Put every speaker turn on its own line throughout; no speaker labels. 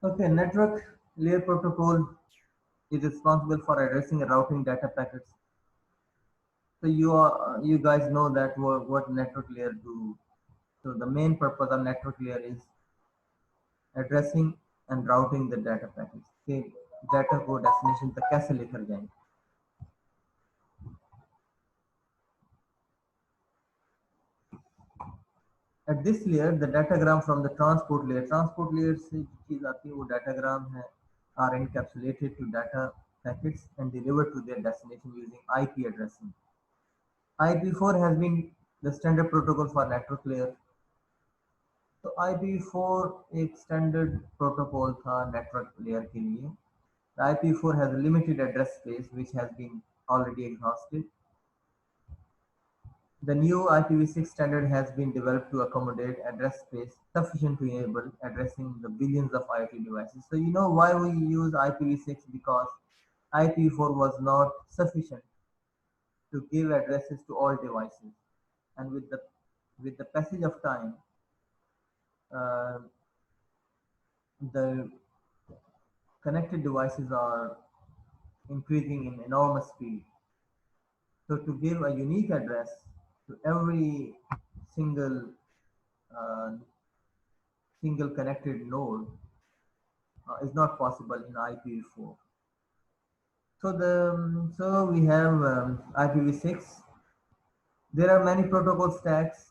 Okay, network layer protocol is responsible for addressing and routing data packets. So you guys know that what network layer do. So the main purpose of network layer is addressing and routing the data packets. कि data को destination तक कैसे लेकर जाएं. At this layer, the datagram from the transport layer से जो चीज आती है वो datagram है, are encapsulated to data packets and delivered to their destination using IP addressing. IP4 has been the standard protocol for network layer. तो IP4 एक standard protocol था network layer के लिए. The IP4 has a limited address space which has been already exhausted. The new IPv6 standard has been developed to accommodate address space sufficient to enable addressing the billions of IoT devices. So you know why we use IPv6, because IPv4 was not sufficient to give addresses to all devices, and with the passage of time, uh, the connected devices are increasing in enormous speed. So to give a unique address to every single uh, single connected node is not possible in IPv4. So we have IPv6. There are many protocol stacks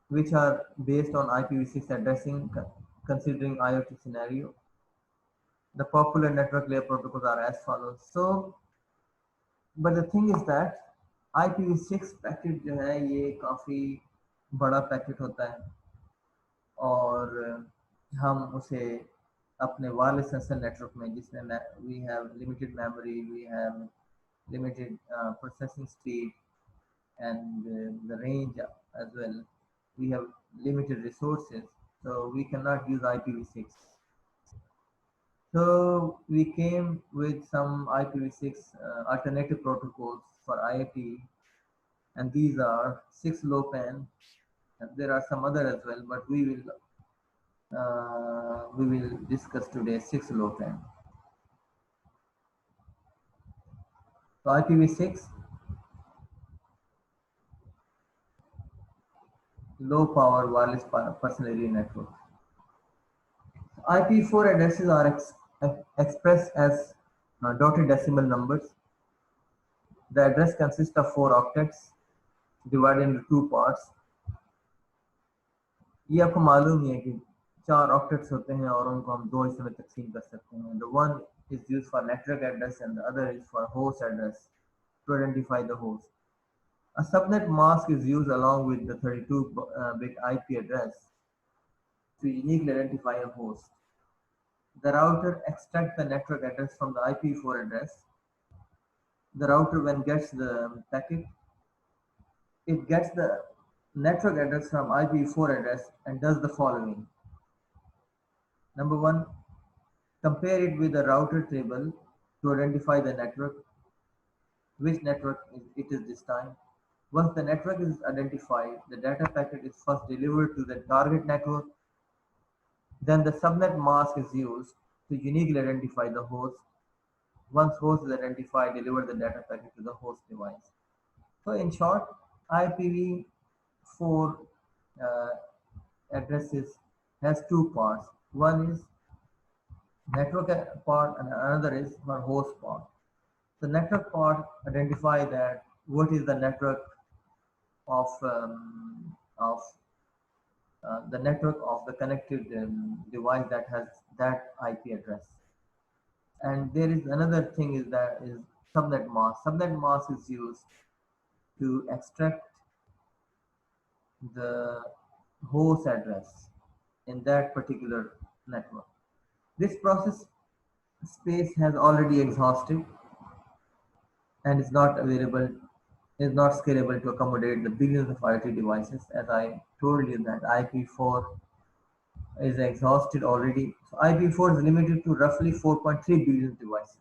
which are based on IPv6 addressing, considering IoT scenario. The popular network layer protocols are as follows. So, but the thing is that IPv6 packet जो है ये काफ़ी बड़ा packet होता है और हम उसे अपने वायरलेस सेंसर नेटवर्क में जिसमें we have limited memory, we have limited processing speed and the range as well. We have limited resources, so we cannot use IPv6. So we came with some IPv6 alternative protocols for IoT, and these are 6LoWPAN. And there are some other as well, but we will discuss today 6LoWPAN. So IPv6, low power wireless personal area network. IP4 addresses are expressed as dotted decimal numbers. The address consists of 4 octets divided into 2 parts. ये आपको मालूम ही है कि 4 octets होते हैं और उनको हम 2 हिस्सों में तकसीम कर सकते हैं. The one is used for network address and the other is for host address to identify the host. A subnet mask is used along with the 32-bit IP address to uniquely identify a host. The router extracts the network address from the IP4 address. The router, when gets the packet, it gets the network address from IP4 address and does the following. Number one, compare it with the router table to identify the network, which network it is this time. Once the network is identified, the data packet is first delivered to the target network. Then the subnet mask is used to uniquely identify the host. Once host is identified, deliver the data packet to the host device. So in short, IPv4 uh, addresses has 2 parts. One is network part and another is for host part. The network part identify that what is the network of the network of the connected device that has that IP address. And there is another thing is that is subnet mask. Subnet mask is used to extract the host address in that particular network. This process space has already exhausted and is not available, is not scalable to accommodate the billions of IoT devices. As I told you that IP4 is exhausted already. So IP4 is limited to roughly 4.3 billion devices.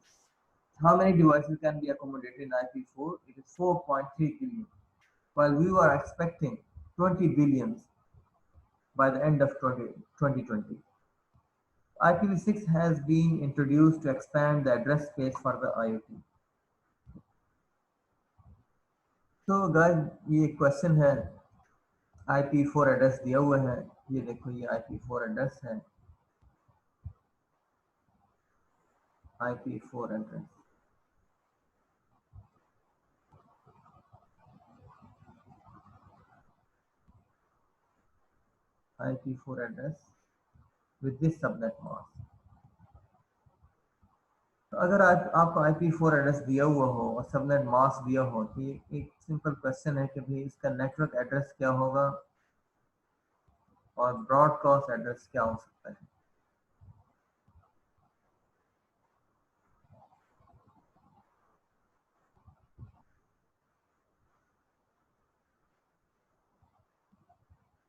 How many devices can be accommodated in IP4? It is 4.3 billion. While we were expecting 20 billions by the end of 2020. IPv6 has been introduced to expand the address space for the IoT. तो guys ये question है, IP4 address दिया हुआ है, ये देखो ये IP4 address है, IP4 address, IP4 address with this subnet mask. तो अगर आपको IP4 एड्रेस दिया हुआ हो और सबनेट मास्क दिया हो तो ये एक सिंपल क्वेश्चन है कि भाई इसका नेटवर्क एड्रेस क्या होगा और ब्रॉडकास्ट एड्रेस क्या हो सकता है।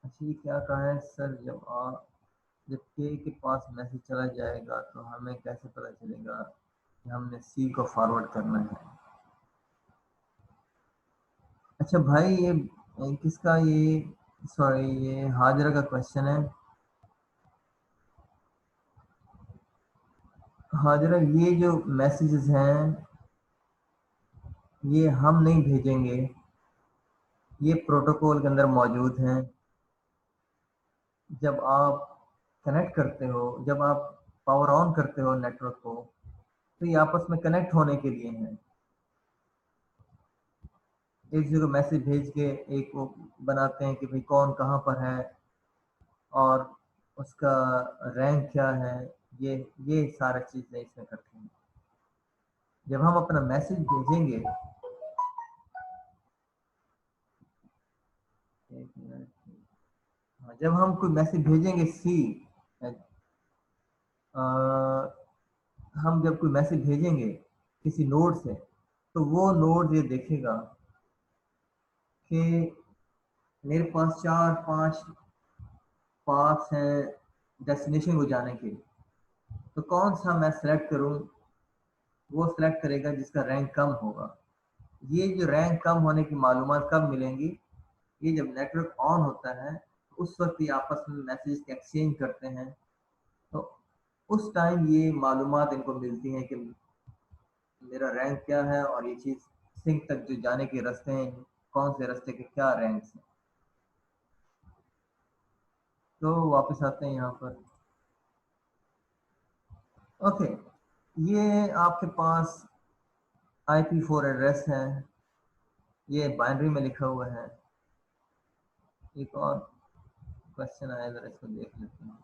अच्छा ये क्या कहा है सर, जब के पास मैसेज चला जाएगा तो हमें कैसे पता चलेगा कि हमने सी को फॉरवर्ड करना है। अच्छा भाई ये किसका, ये सॉरी ये हाजरा का क्वेश्चन है। हाजरा ये जो मैसेजेस हैं ये हम नहीं भेजेंगे, ये प्रोटोकॉल के अंदर मौजूद हैं। जब आप कनेक्ट करते हो, जब आप पावर ऑन करते हो नेटवर्क को, तो ये आपस में कनेक्ट होने के लिए हैं। एक दूसरे को मैसेज भेज के एक वो बनाते हैं कि भाई कौन कहाँ पर है और उसका रैंक क्या है, ये सारा चीज़ें इसमें करते हैं। जब हम अपना मैसेज भेजेंगे, एक मिनट, हाँ, जब हम कोई मैसेज भेजेंगे सी, हम जब कोई मैसेज भेजेंगे किसी नोड से, तो वो नोड ये देखेगा कि मेरे पास 4-5 पाथ्स हैं डेस्टिनेशन को जाने के, तो कौन सा मैं सेलेक्ट करूं, वो सिलेक्ट करेगा जिसका रैंक कम होगा। ये जो रैंक कम होने की मालूमात कब मिलेंगी, ये जब नेटवर्क ऑन होता है उस वक्त ये आपस में मैसेज के एक्सचेंज करते हैं, तो उस टाइम ये मालूमात इनको मिलती हैं कि मेरा रैंक क्या है और ये चीज़ सिंक तक जो जाने के रास्ते हैं, कौन से रास्ते के क्या रैंक्स हैं। तो वापस आते हैं यहाँ पर। ओके, ये आपके पास IP4 एड्रेस है, ये बाइनरी में लिखा हुआ है। एक और क्वेश्चन आया, जरा इसको देख लेते हैं।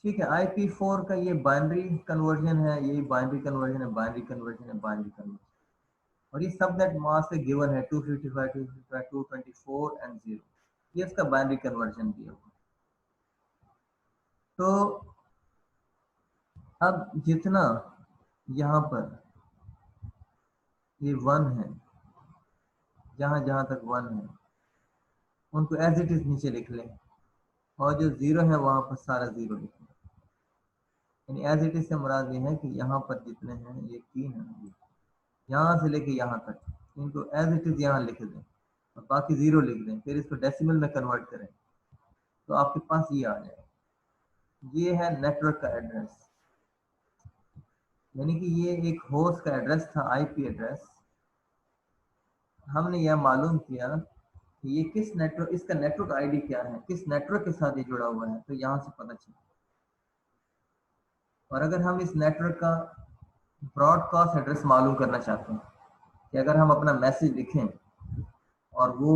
ठीक है, IP4 का ये बाइनरी कन्वर्जन है, ये बाइनरी कन्वर्जन है, बाइनरी कन्वर्जन है, बाइनरी कन्वर्जन, और ये सबनेट मास्क से गिवन है 255, 255, 224 एंड 0, ये इसका बाइनरी कन्वर्जन दिया हुआ। तो अब जितना यहाँ पर ये 1 है, जहाँ जहाँ तक 1 है उनको एज इट इज नीचे लिख लें, और जो 0 है वहाँ पर सारा 0 लिख लें। यानी एज इट इज से मुराद ये है कि यहाँ पर जितने हैं ये 3 है, यहाँ से लेके यहाँ तक इनको एज इट इज यहाँ लिख दें और बाकी 0 लिख दें, फिर इसको डेसिमल में कन्वर्ट करें तो आपके पास ये आ जाए। ये है नेटवर्क का एड्रेस, यानी कि ये एक होस्ट का एड्रेस था, IP एड्रेस। हमने यह मालूम किया कि ये किस नेटवर्क, इसका नेटवर्क ID क्या है, किस नेटवर्क के साथ ये जुड़ा हुआ है, तो यहाँ से पता चला। और अगर हम इस नेटवर्क का ब्रॉडकास्ट एड्रेस मालूम करना चाहते हैं कि अगर हम अपना मैसेज लिखें और वो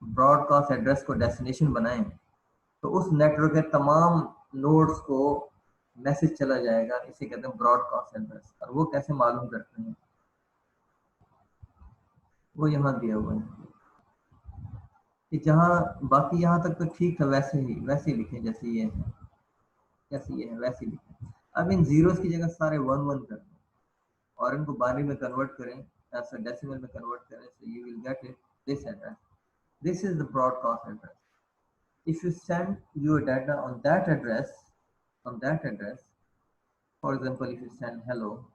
ब्रॉडकास्ट एड्रेस को डेस्टिनेशन बनाएं, तो उस नेटवर्क के तमाम नोड्स को मैसेज चला जाएगा, इसे कहते हैं ब्रॉडकास्ट एड्रेस। और वो कैसे मालूम करते हैं, वो यहाँ दिया हुआ है कि जहाँ बाकी यहाँ तक तो ठीक है, वैसे ही लिखें जैसे ये है, जैसे ये है वैसे ही लिखें। अब इन जीरोस की जगह सारे 1 1 कर दें और इनको बाइनरी में कन्वर्ट करें, ऐसा डेसिमल में कन्वर्ट करें, so you will get it this address, this is the broadcast address। If you send your data on that address, for example, if you send hello,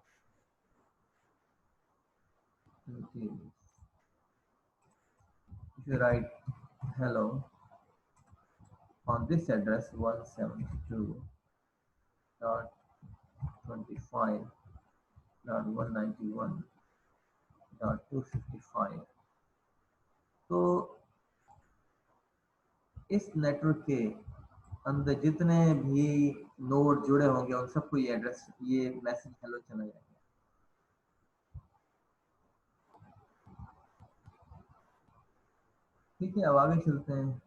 okay, if you write hello on this address 172.25.191.255, तो इस network के अंदर जितने भी node जुड़े होंगे उन सबको ये एड्रेस, ये मैसेज हेलो चला जाएगा। ठीक है, अब आगे चलते हैं।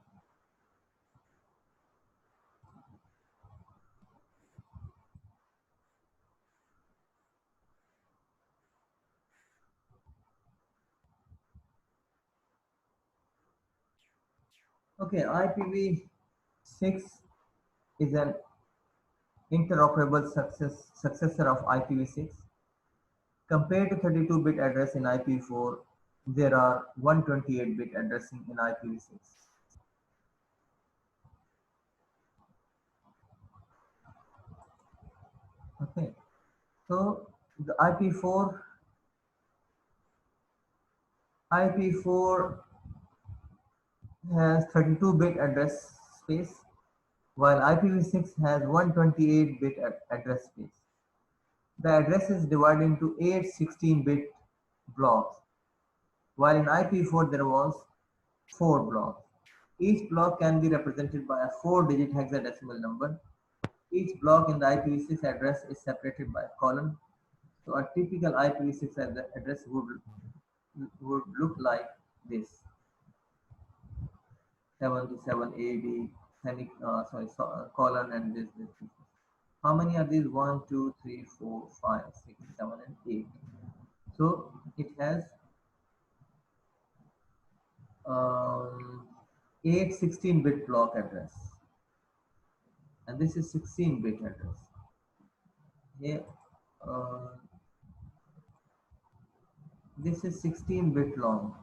Okay, IPv6 is an interoperable successor of IPv6. Compared to 32-bit address in IPv4, there are 128-bit addressing in IPv6. Okay, so the IP4 has 32-bit address space, while IPv6 has 128-bit address space. The address is divided into 8 16-bit blocks, while in IP4 there was 4 blocks. Each block can be represented by a 4-digit hexadecimal number. Each block in the IPv6 address is separated by a colon. So a typical IPv6 address would look like this: 77 AD, colon, and this. How many are these? 1, 2, 3, 4, 5, 6, 7, and 8. So it has 8 16-bit block address, and this is 16-bit address. Here, this is 16-bit long,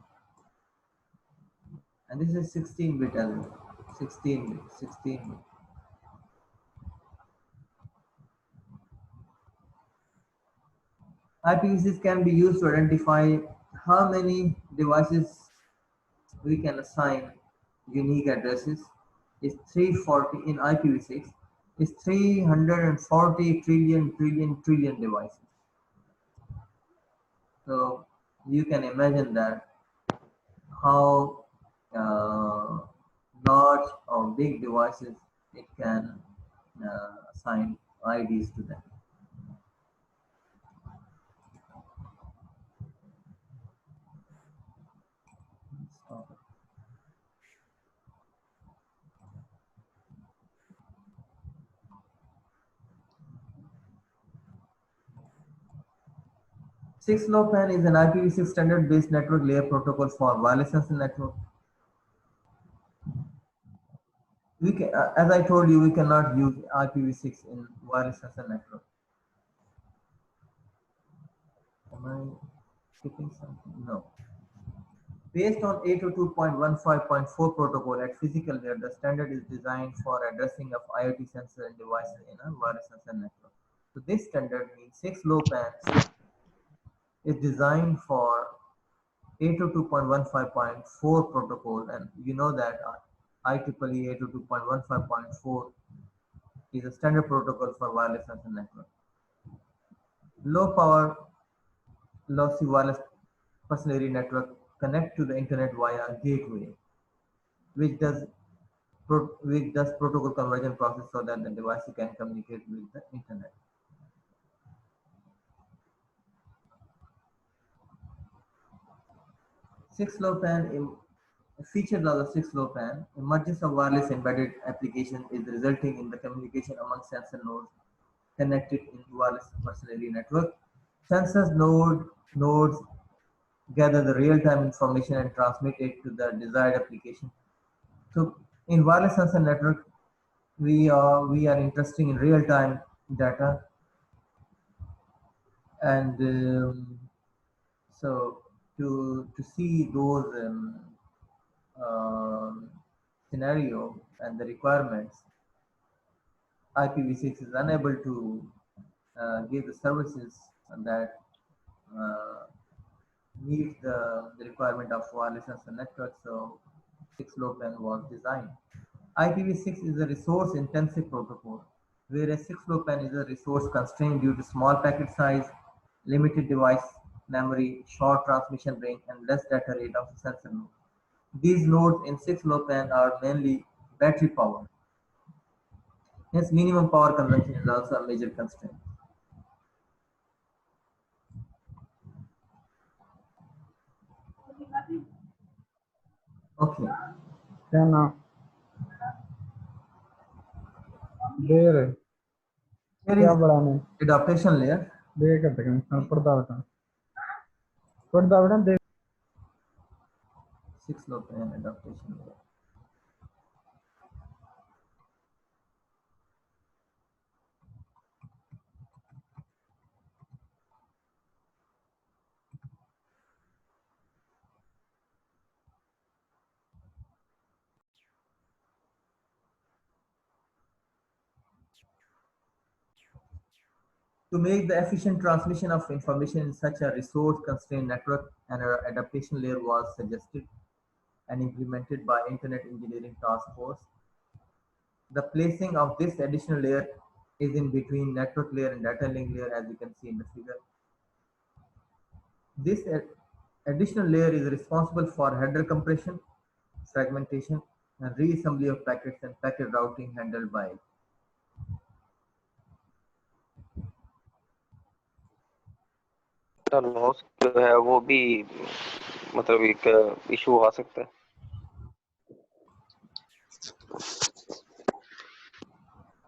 and this is 16-bit as well. 16-bit. IPv6 can be used to identify how many devices we can assign unique addresses. Is 340 in IPv6 is 340 trillion devices. So you can imagine that how large or big devices it can assign IDs to them. Stop it. Six-LoWPAN is an IPv6 standard-based network layer protocol for wireless sensor network. We can, as I told you, we cannot use IPv6 in wireless sensor network. Am I skipping something? No. Based on 802.15.4 protocol at physical layer, the standard is designed for addressing of IoT sensor and devices in a wireless sensor network. So this standard means 6-LoWPAN is designed for 802.15.4 protocol, and you know that IEEE 802.15.4 is a standard protocol for wireless sensor network. Low power lossy wireless personal area network connect to the internet via gateway, which does protocol conversion process so that the device can communicate with the internet. Six-LoWPAN features of the 6-LoWPAN emergence of wireless embedded application is resulting in the communication among sensor nodes connected in wireless personal area network. Sensors nodes gather the real-time information and transmit it to the desired application. So in wireless sensor network, we are interested in real-time data, and so to see those scenario and the requirements, IPv6 is unable to give the services that uh, meet the requirement of wireless sensor network. So 6LoWPAN was designed. IPv6 is a resource-intensive protocol, whereas 6LoWPAN is a resource constrained due to small packet size, limited device memory, short transmission range, and less data rate of the sensor node. These nodes in 6LoWPAN are mainly battery powered. Hence, minimum power consumption is also a major constraint. Okay.
Then there
Here
क्या
is
बढ़ाने
adaptation layer.
दे करते हैं पढ़ता बेटा दे
6LoWPAN adaptation layer. To make the efficient transmission of information in such a resource-constrained network, an adaptation layer was suggested and implemented by Internet Engineering Task Force. The placing of this additional layer is in between network layer and data link layer, as you can see in the figure. This additional layer is responsible for header compression, fragmentation, and reassembly of packets and packet routing handled by it.
Loss जो है वो भी मतलब एक issue आ सकता है.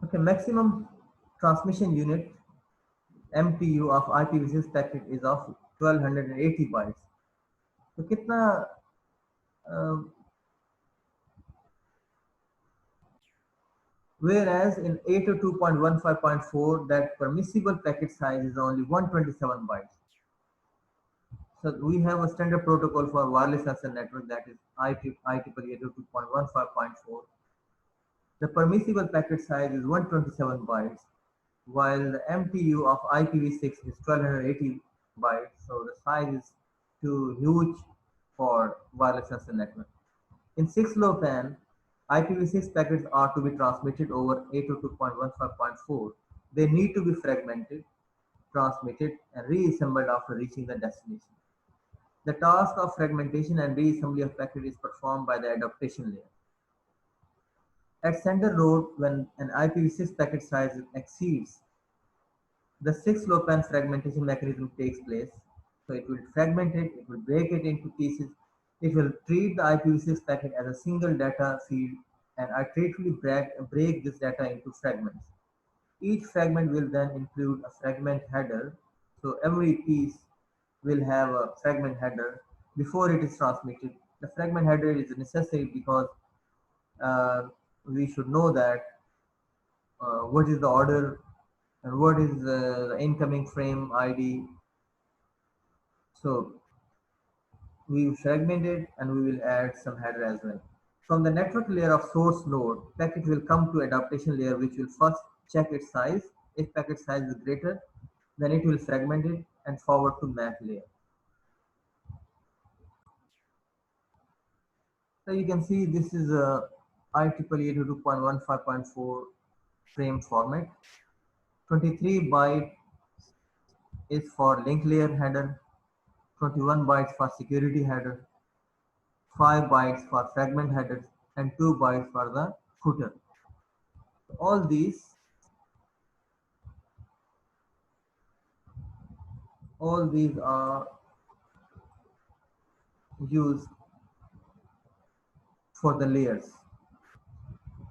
Okay, maximum transmission unit MTU of IPv6 packet is of 1280 bytes. तो कितना whereas in 802.15.4 that permissible packet size is only 127 bytes. So we have a standard protocol for wireless sensor network, that is IEEE 802.15.4. The permissible packet size is 127 bytes, while the MTU of IPv6 is 1280 bytes. So the size is too huge for wireless sensor network. In 6LoWPAN, IPv6 packets are to be transmitted over 802.15.4. They need to be fragmented, transmitted, and reassembled after reaching the destination. The task of fragmentation and reassembly of packet is performed by the adaptation layer. At sender node, when an IPv6 packet size exceeds, the 6LoWPAN fragmentation mechanism takes place. So it will fragment it, it will break it into pieces, it will treat the IPv6 packet as a single data feed and iteratively break this data into fragments. Each fragment will then include a fragment header. So every piece will have a fragment header before it is transmitted. The fragment header is necessary because we should know that what is the order and what is the incoming frame ID. So we will fragment it and we will add some header as well. From the network layer of source node, packet will come to adaptation layer, which will first check its size. If packet size is greater, then it will fragment it and forward to MAC layer. So you can see this is a IEEE 802.15.4 frame format. 23 bytes is for link layer header, 21 bytes for security header, 5 bytes for fragment headers, and 2 bytes for the footer. All these are used for the layers,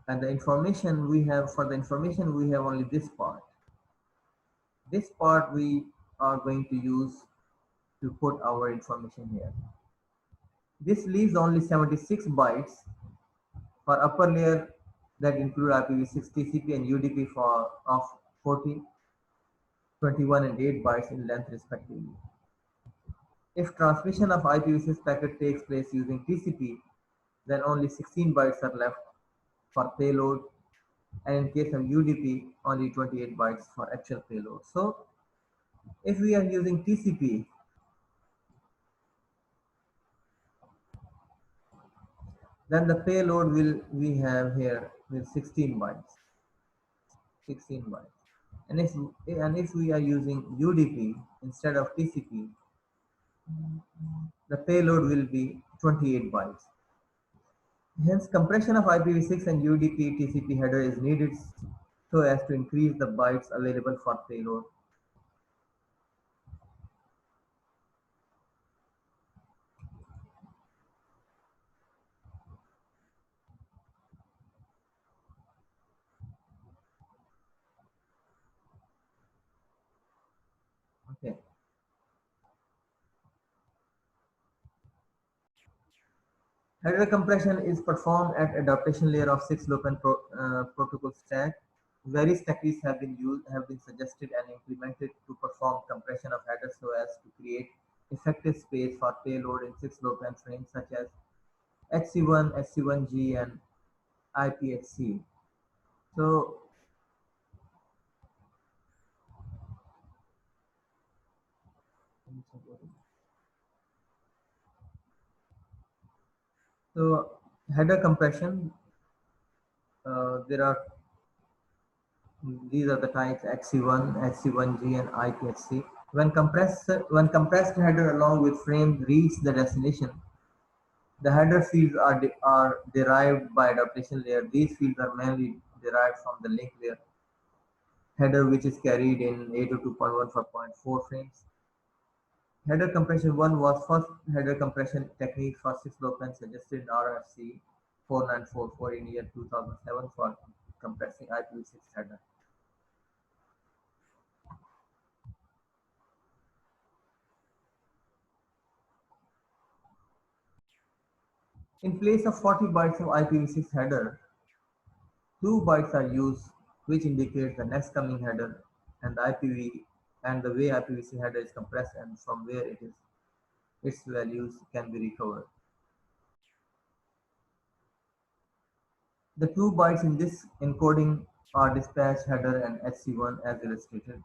and the information we have only this part. This part we are going to use to put our information here. This leaves only 76 bytes for upper layer that include IPv6 TCP and UDP of 40, 21 and 8 bytes in length respectively. If transmission of IPv6 packet takes place using TCP, then only 16 bytes are left for payload, and in case of UDP, only 28 bytes for actual payload. So if we are using TCP, then the payload will we have here with 16 bytes, 16 bytes. And if we are using UDP instead of TCP, the payload will be 28 bytes. Hence, compression of IPv6 and UDP TCP header is needed so as to increase the bytes available for payload. Okay. Header compression is performed at adaptation layer of 6LoWPAN protocol stack. Various techniques have been suggested and implemented to perform compression of headers so as to create effective space for payload in 6LoWPAN frames such as HC1, HC1G, and IPHC. So header compression, there are these are the types HC1, HC1G, and IPHC. When compressed header along with frame reach the destination, the header fields are derived by adaptation layer. These fields are mainly derived from the link layer header, which is carried in 802.14.4 frames. Header compression 1 was first header compression technique for 6LoWPAN suggested in RFC 4944 in year 2007 for compressing IPv6 header. In place of 40 bytes of IPv6 header, 2 bytes are used, which indicates the next coming header and the way IPv6 header is compressed and from where its values can be recovered. The 2 bytes in this encoding are dispatch header and HC1 as illustrated.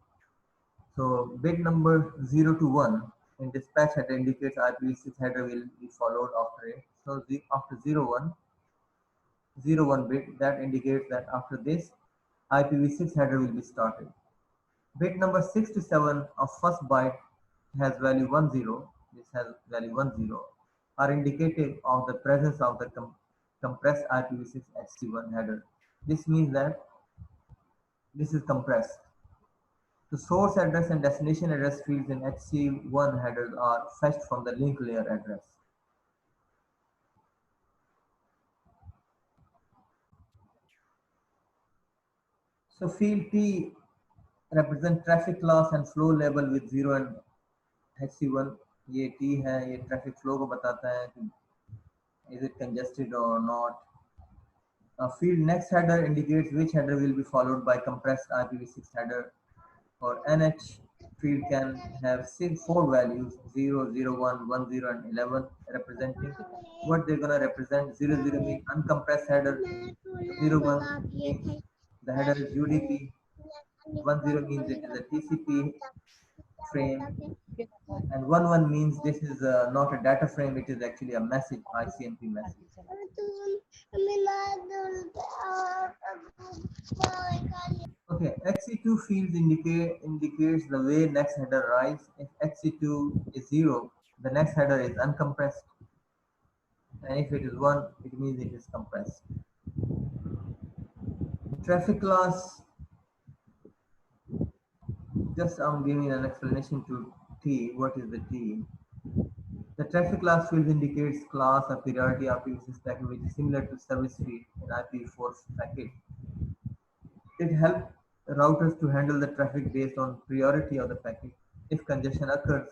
So bit number 0 to 1 in dispatch header indicates IPv6 header will be followed after it. So after 01 bit, that indicates that after this IPv6 header will be started. Bit number 6 to 7 of first byte has value 10, this has value 10, are indicative of the presence of the compressed IPv6 HC1 header. This means that this is compressed. The source address and destination address fields in HC1 headers are fetched from the link layer address. So field T represent traffic class and flow level with 0 and HC1. ये T है, ये traffic flow को बताता है कि is it congested or not. Field next header indicates which header will be followed by compressed IPv6 header. Or NH field can have 4 values 0, 0, 1, 1, 0, and 11 representing what they're gonna represent. 0, 0 means uncompressed header, 0, 1 means the header is UDP, 1, 0 means it is a TCP frame, and 1, 1 means this is not a data frame, it is actually a message, ICMP message. Okay, XC2 fields indicates the way next header arrives. If XC2 is 0, the next header is uncompressed, and if it is 1, it means it is compressed. Traffic class, just I'm giving an explanation to T. What is the T? The traffic class field indicates class or priority IPv6 packet, which is similar to service field in IPv4 packet. It helps routers to handle the traffic based on priority of the packet. If congestion occurs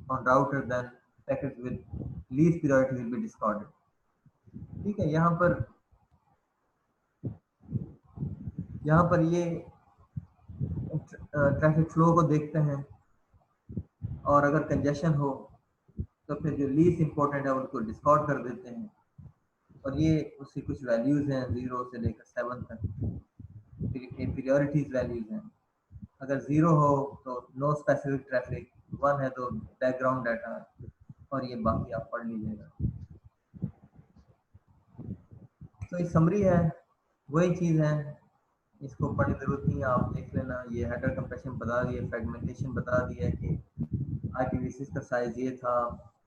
on router, then packets with least priority will be discarded. ठीक है, यहाँ पर ये traffic flow को देखते हैं और अगर कंजेशन हो तो फिर जो लीस्ट इंपॉर्टेंट है उनको डिस्कार्ड कर देते हैं और ये उसकी कुछ वैल्यूज हैं 0 से लेकर 7 तक, प्रियोरिटीज वैल्यूज हैं। अगर 0 हो तो नो स्पेसिफिक ट्रैफिक, 1 है तो बैकग्राउंड डाटा, और ये बाकी आप पढ़ लीजिएगा। तो ये समरी है, वही चीज़ है, इसको पढ़ने की जरूरत नहीं है, आप देख लेना। ये हेडर कंप्रेशन बता दिया, फ्रेगमेंटेशन बता दिया कि IPv6 का साइज ये था,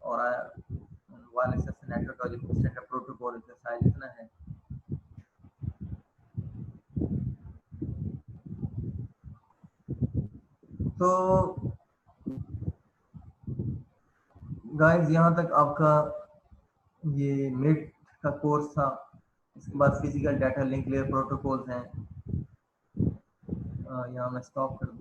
और वायरलेस एक्सेस नेटवर्क का जो स्टैंडर्ड प्रोटोकॉल इसका साइज इतना है। तो गाइस यहाँ तक आपका ये मिड का कोर्स था। इसके बाद physical data link layer protocols हैं। यहाँ मैं स्टॉप कर दूँ।